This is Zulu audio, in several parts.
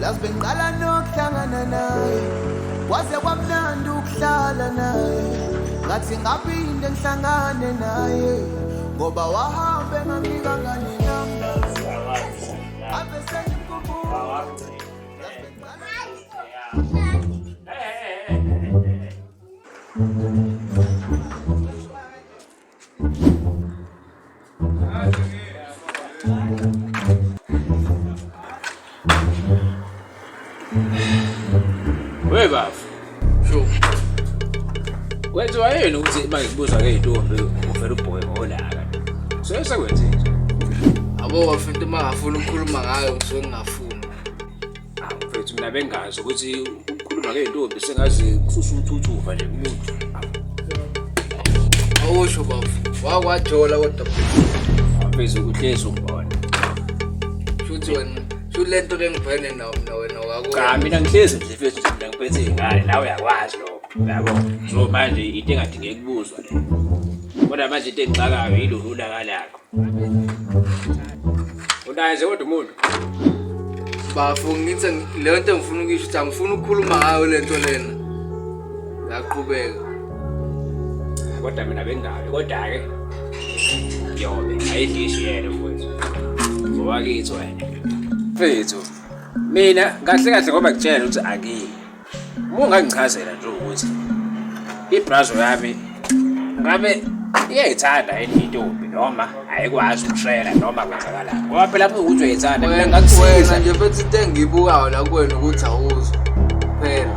yazi bengiqala nokuhlangana naye kwaze kwamnandi ukuhlala naye ngathi ngaphinde ngihlangane naye ngoba wahambe ngamnika ngane namba ave sengikhumbula We bafu. Sho. Wenziwa yini ukuthi mangikubuza ke intombi uvela ubhoke ngolaka. So sekwenzile. Abo bafuna mangafuna ukukhuluma ngayo ngisuke ngingafuni. Mfethu mina bengazi ukuthi ukukhuluma ke intombi sengazi kususa uthuthuva nje kumuntu. Awusho bafu. Wakwajola kodwa Phezulu kuhlezi umbona. futhi wena lento lengibhene nawo wena wakho. Cha mina ngihlezi nje mfethu mina ngiphethe ingane nawe uyakwazi lokho. Yabo. So manje into engadingeki kubuzwa le. Kodwa manje into engixakayo yilo ulaka lakho. Unaye nje kodwa umuntu. Bafu ngithi le nto ngifuna ukisho ukuthi angifuni ukukhuluma ngayo lento lena. Ngaqhubeka. Kodwa mina bengayo kodwa ke yobe ayidlishi yena mfowethu. Ngowakithi wena. Mfethu mina kahle kahle ngoba ngitshela ukuthi akini. Ungangichazela nje ukuthi ibrazo yami ngabe iyayithanda yini intombi noma ayikwazi ukushayela noma kwenzakalani. Ngoba phela ukuthi uyayithanda mina ngakusiza nje mfethu into engiyibukayo la kuwena ukuthi awuzwa. Phela.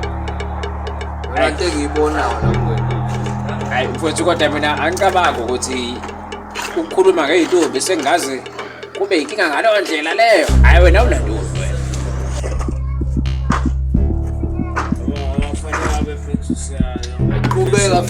Wena into engiyibonayo la kuwena. Hayi mfowethu kodwa mina angicabangi ukuthi ukukhuluma ngeintombi sengazi kube inkinga ngaleyo ndlela leyo. Hayi wena unantombi wena. Wafanele abe mfethu siya. Qhubeka.